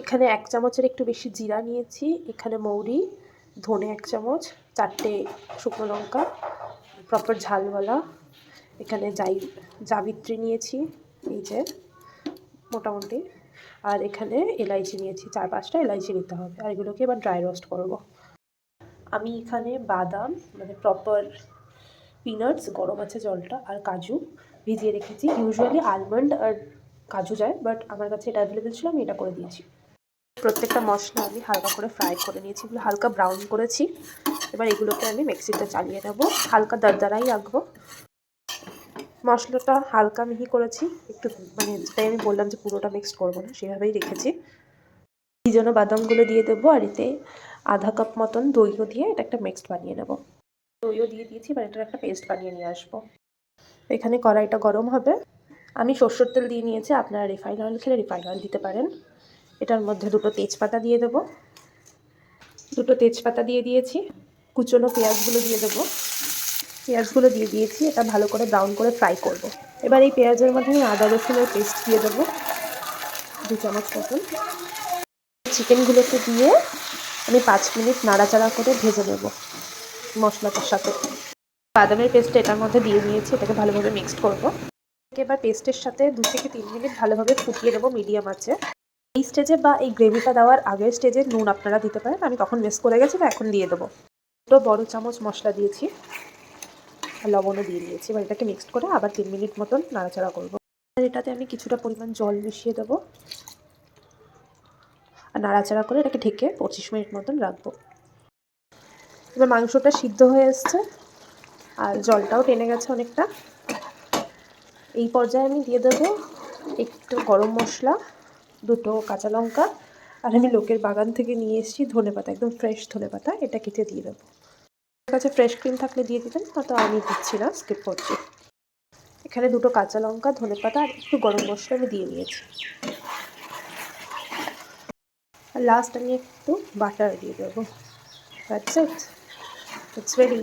এখানে 1 চামচের একটু বেশি জিরা নিয়েছি, এখানে মৌরি, ধনে 1 চামচ, 4টে শুকনো লঙ্কা প্রপার ঝালওয়ালা, এখানে জাবিত্রী নিয়েছি এই যে মোটামুটি, আর এখানে এলাইচি নিয়েছি 4-5টা এলাইচি নিতে হবে, আর এগুলোকে এবার ড্রাই রোস্ট করব। আমি এখানে বাদাম মানে প্রপার পিনাটস, গরম আছে জলটা, আর কাজু ভিজিয়ে রেখেছি। ইউজুয়ালি আলমন্ড আর কাজু যায়, বাট আমার কাছে এটা অ্যাভেলেবেল ছিল, আমি এটা করে দিয়েছি। প্রত্যেকটা মশলা আমি হালকা করে ফ্রাই করে নিয়েছি, এগুলো হালকা ব্রাউন করেছি। এবার এগুলোকে আমি মিক্সিতে চালিয়ে নেব, হালকা দরদরাই রাখবো। মশলাটা হালকা মিহি করেছি একটু, মানে যেটাই আমি বললাম যে পুরোটা মিক্সড করবো না, সেভাবেই রেখেছি। এই জন্য বাদামগুলো দিয়ে দেবো, আর এতে আধা কাপ মতন দইও দিয়ে এটা একটা মিক্সড বানিয়ে নেব। দইও দিয়ে দিয়েছি, এবার এটার একটা পেস্ট বানিয়ে নিয়ে আসবো। এখানে কড়াইটা গরম হবে, আমি সরষের তেল দিয়ে নিয়েছি, আপনারা রিফাইন অয়েল খেলে রিফাইন অয়েল দিতে পারেন। এটার মধ্যে 2টো তেজপাতা দিয়ে দেবো, 2টো তেজপাতা দিয়ে দিয়েছি, কুচনো পেঁয়াজগুলো দিয়ে দেবো, পেঁয়াজগুলো দিয়ে দিয়েছি, এটা ভালো করে ব্রাউন করে ফ্রাই করব। এবার এই পেঁয়াজের মধ্যে আমি আদা রসুনের পেস্ট দিয়ে দেবো 2 চামচ মতন। চিকেনগুলোকে দিয়ে আমি 5 মিনিট নাড়াচাড়া করে ভেজে নেব মশলাটার সাথে। বাদামের পেস্টটা এটার মধ্যে দিয়ে নিয়েছি, এটাকে ভালোভাবে মিক্সড করব। এবার পেস্টের সাথে 2 থেকে 3 মিনিট ভালোভাবে ফুটিয়ে নেব মিডিয়াম আঁচে। এই স্টেজে বা এই গ্রেভিটা দেওয়ার আগের স্টেজে নুন আপনারা দিতে পারেন, আমি তখন মিস করে গেছি, তো এখন দিয়ে দেবো। 2 বড় চামচ মশলা দিয়েছি, আর লবণও দিয়ে দিয়েছি। এবার এটাকে মিক্সড করে আবার 3 মিনিট মতন নাড়াচাড়া করব। আর এটাতে আমি কিছুটা পরিমাণ জল মিশিয়ে দেবো, আর নাড়াচাড়া করে এটাকে ঢেকে 25 মিনিট মতন রাখবো। এবার মাংসটা সিদ্ধ হয়ে এসছে, আর জলটাও টেনে গেছে অনেকটা। এই পর্যায়ে আমি দিয়ে দেবো একটু গরম মশলা, 2টো কাঁচা লঙ্কা, আর আমি লোকের বাগান থেকে নিয়ে এসেছি ধনেপাতা, একদম ফ্রেশ ধনেপাতা, এটা কেটে দিয়ে দেবো। আমার কাছে ফ্রেশ ক্রিম থাকলে দিয়ে দিবেন, হয়তো আমি দিচ্ছি না, স্কিপ করছি। এখানে 2টো কাঁচা লঙ্কা, ধনেপাতা আর একটু গরম মশলা আমি দিয়ে নিয়েছি। আর লাস্ট আমি একটু বাটার দিয়ে দেবো। That's it, it's ready.